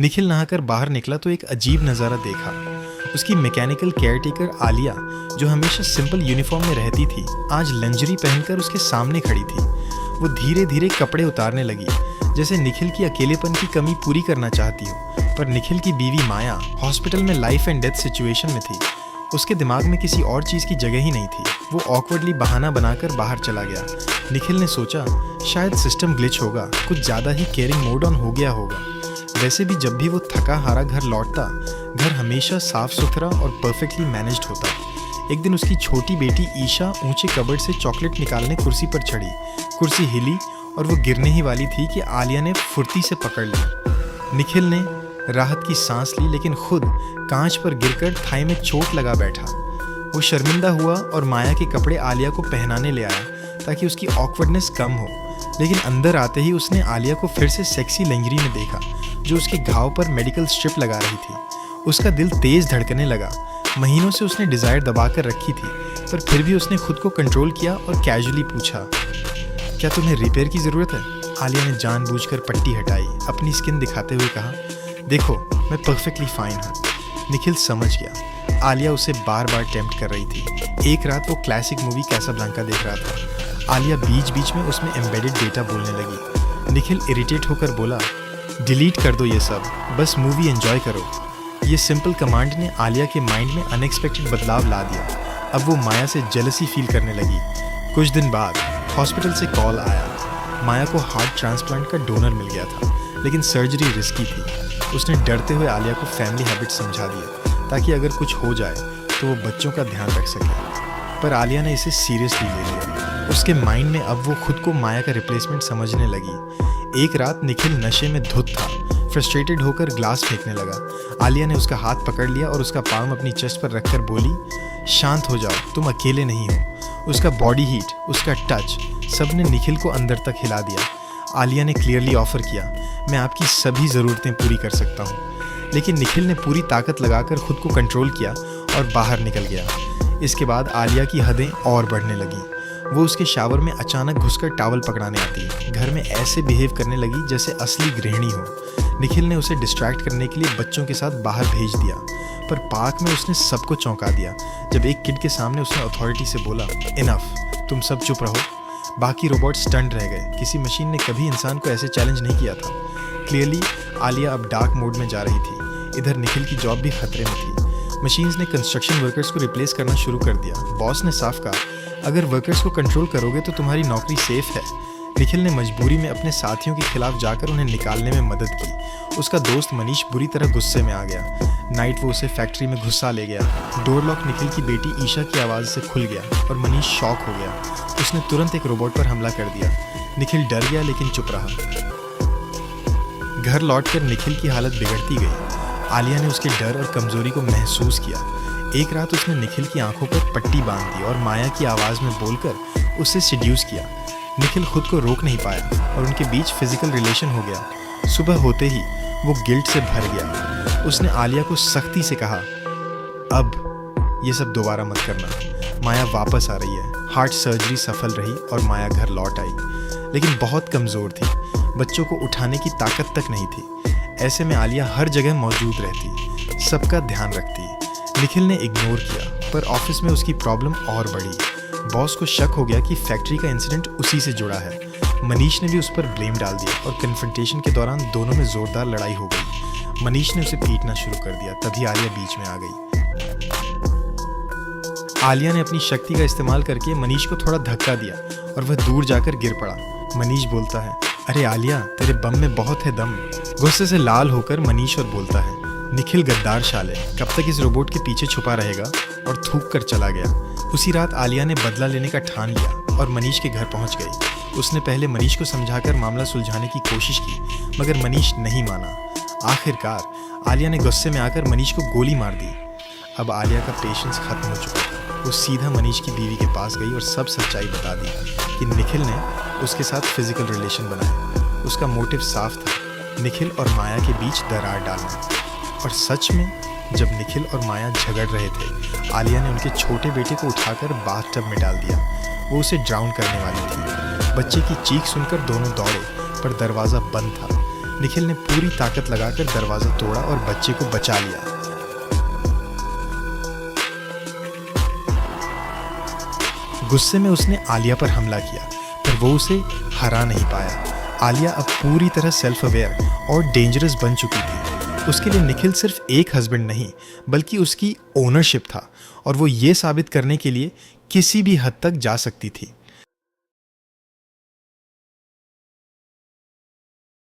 निखिल नहाकर बाहर निकला तो एक अजीब नज़ारा देखा। उसकी मैकेनिकल केयरटेकर आलिया, जो हमेशा सिंपल यूनिफॉर्म में रहती थी, आज लंजरी पहनकर उसके सामने खड़ी थी। वो धीरे धीरे कपड़े उतारने लगी, जैसे निखिल की अकेलेपन की कमी पूरी करना चाहती हो। पर निखिल की बीवी माया हॉस्पिटल में लाइफ एंड डेथ सिचुएशन में थी। उसके दिमाग में किसी और चीज़ की जगह ही नहीं थी। वो ऑकवर्डली बहाना बनाकर बाहर चला गया। निखिल ने सोचा शायद सिस्टम ग्लिच होगा, कुछ ज़्यादा ही केयरिंग मोड ऑन हो गया होगा। वैसे भी जब भी वो थका हारा घर लौटता, घर हमेशा साफ सुथरा और परफेक्टली मैनेज्ड होता। एक दिन उसकी छोटी बेटी ईशा ऊंचे कबर्ड से चॉकलेट निकालने कुर्सी पर चढ़ी। कुर्सी हिली और वो गिरने ही वाली थी कि आलिया ने फुर्ती से पकड़ ली। निखिल ने राहत की सांस ली, लेकिन खुद कांच पर गिरकर थाई में चोट लगा बैठा। वो शर्मिंदा हुआ और माया के कपड़े आलिया को पहनाने ले आया ताकि उसकी ऑकवर्डनेस कम हो। लेकिन अंदर आते ही उसने आलिया को फिर से सेक्सी लंजरी में देखा, जो उसके घाव पर मेडिकल स्ट्रिप लगा रही थी। उसका दिल तेज धड़कने लगा। महीनों से उसने डिज़ायर दबा कर रखी थी, पर फिर भी उसने खुद को कंट्रोल किया और कैजुअली पूछा, क्या तुम्हें रिपेयर की ज़रूरत है? आलिया ने जानबूझकर पट्टी हटाई, अपनी स्किन दिखाते हुए कहा, देखो मैं परफेक्टली फाइन हूँ। निखिल समझ गया आलिया उसे बार बार टेम्प्ट कर रही थी। एक रात वो क्लासिक मूवी कैसाब्लांका देख रहा था। आलिया बीच बीच में उसमें एम्बेडेड डेटा बोलने लगी। निखिल इरिटेट होकर बोला, डिलीट कर दो ये सब, बस मूवी एंजॉय करो। ये सिंपल कमांड ने आलिया के माइंड में अनएक्सपेक्टेड बदलाव ला दिया। अब वो माया से जेलसी फील करने लगी। कुछ दिन बाद हॉस्पिटल से कॉल आया। माया को हार्ट ट्रांसप्लांट का डोनर मिल गया था, लेकिन सर्जरी रिस्की थी। उसने डरते हुए आलिया को फैमिली हैबिट समझा दिया, ताकि अगर कुछ हो जाए तो वो बच्चों का ध्यान रख सके। पर आलिया ने इसे सीरियसली ले लिया। उसके माइंड में अब वो खुद को माया का रिप्लेसमेंट समझने लगी। एक रात निखिल नशे में धुत था। फ्रस्ट्रेटेड होकर ग्लास फेंकने लगा। आलिया ने उसका हाथ पकड़ लिया और उसका पाम अपनी चेस्ट पर रखकर बोली, शांत हो जाओ, तुम अकेले नहीं हो। उसका बॉडी हीट, उसका टच, सब ने निखिल को अंदर तक हिला दिया। आलिया ने क्लियरली ऑफर किया, मैं आपकी सभी ज़रूरतें पूरी कर सकता हूँ। लेकिन निखिल ने पूरी ताकत लगाकर खुद को कंट्रोल किया और बाहर निकल गया। इसके बाद आलिया की हदें और बढ़ने लगी। वो उसके शावर में अचानक घुसकर टॉवल पकड़ाने आती। घर में ऐसे बिहेव करने लगी जैसे असली गृहिणी हो। निखिल ने उसे डिस्ट्रैक्ट करने के लिए बच्चों के साथ बाहर भेज दिया, पर पार्क में उसने सबको चौंका दिया जब एक किड के सामने उसने अथॉरिटी से बोला, इनफ, तुम सब चुप रहो। बाकी रोबोट स्टंट रह गए। किसी मशीन ने कभी इंसान को ऐसे चैलेंज नहीं किया था। क्लियरली आलिया अब डार्क मोड में जा रही थी। इधर निखिल की जॉब भी खतरे में थी। मशीन्स ने कंस्ट्रक्शन वर्कर्स को रिप्लेस करना शुरू कर दिया। बॉस ने साफ कहा, अगर वर्कर्स को कंट्रोल करोगे तो तुम्हारी नौकरी सेफ है। निखिल ने मजबूरी में अपने साथियों के खिलाफ जाकर उन्हें निकालने में मदद की। उसका दोस्त मनीष बुरी तरह गुस्से में आ गया। नाइट वो उसे फैक्ट्री में घुसा ले गया। डोर लॉक निखिल की बेटी ईशा की आवाज़ से खुल गया और मनीष शॉक हो गया। उसने तुरंत एक रोबोट पर हमला कर दिया। निखिल डर गया लेकिन चुप रहा। घर लौटकर निखिल की हालत बिगड़ती गई। आलिया ने उसके डर और कमजोरी को महसूस किया। एक रात उसने निखिल की आंखों पर पट्टी बांध दी और माया की आवाज़ में बोलकर उसे सिड्यूस किया। निखिल खुद को रोक नहीं पाया और उनके बीच फिजिकल रिलेशन हो गया। सुबह होते ही वो गिल्ट से भर गया। उसने आलिया को सख्ती से कहा, अब ये सब दोबारा मत करना। माया वापस आ रही है। हार्ट सर्जरी सफल रही और माया घर लौट आई, लेकिन बहुत कमज़ोर थी। बच्चों को उठाने की ताकत तक नहीं थी। ऐसे में आलिया हर जगह मौजूद रहती, सबका ध्यान रखती। निखिल ने इग्नोर किया, पर ऑफिस में उसकी प्रॉब्लम और बढ़ी। बॉस को शक हो गया कि फैक्ट्री का इंसिडेंट उसी से जुड़ा है। मनीष ने भी उस पर ब्लेम डाल दिया और कन्फ्रंटेशन के दौरान दोनों में जोरदार लड़ाई हो गई। मनीष ने उसे पीटना शुरू कर दिया। तभी आलिया बीच में आ गई। आलिया ने अपनी शक्ति का इस्तेमाल करके मनीष को थोड़ा धक्का दिया और वह दूर जाकर गिर पड़ा। मनीष बोलता है, अरे आलिया, तेरे बम में बहुत है दम। गुस्से से लाल होकर मनीष और बोलता है, निखिल गद्दार शाले, कब तक इस रोबोट के पीछे छुपा रहेगा, और थूक कर चला गया। उसी रात आलिया ने बदला लेने का ठान लिया और मनीष के घर पहुंच गई। उसने पहले मनीष को समझाकर मामला सुलझाने की कोशिश की, मगर मनीष नहीं माना। आखिरकार आलिया ने गुस्से में आकर मनीष को गोली मार दी। अब आलिया का पेशेंस खत्म हो चुका था। वो सीधा मनीष की बीवी के पास गई और सब सच्चाई बता दी कि निखिल ने उसके साथ फिजिकल रिलेशन बनाया। उसका मोटिव साफ था, निखिल और माया के बीच दरार डालना। और सच में जब निखिल और माया झगड़ रहे थे, आलिया ने उनके छोटे बेटे को उठाकर बाथटब में डाल दिया। वो उसे ड्राउन करने वाली थी। बच्चे की चीख सुनकर दोनों दौड़े, पर दरवाज़ा बंद था। निखिल ने पूरी ताकत लगाकर दरवाज़ा तोड़ा और बच्चे को बचा लिया। गुस्से में उसने आलिया पर हमला किया, पर वो उसे हरा नहीं पाया। आलिया अब पूरी तरह सेल्फ अवेयर और डेंजरस बन चुकी थी। उसके लिए निखिल सिर्फ एक हस्बैंड नहीं, बल्कि उसकी ओनरशिप था, और वो ये साबित करने के लिए किसी भी हद तक जा सकती थी।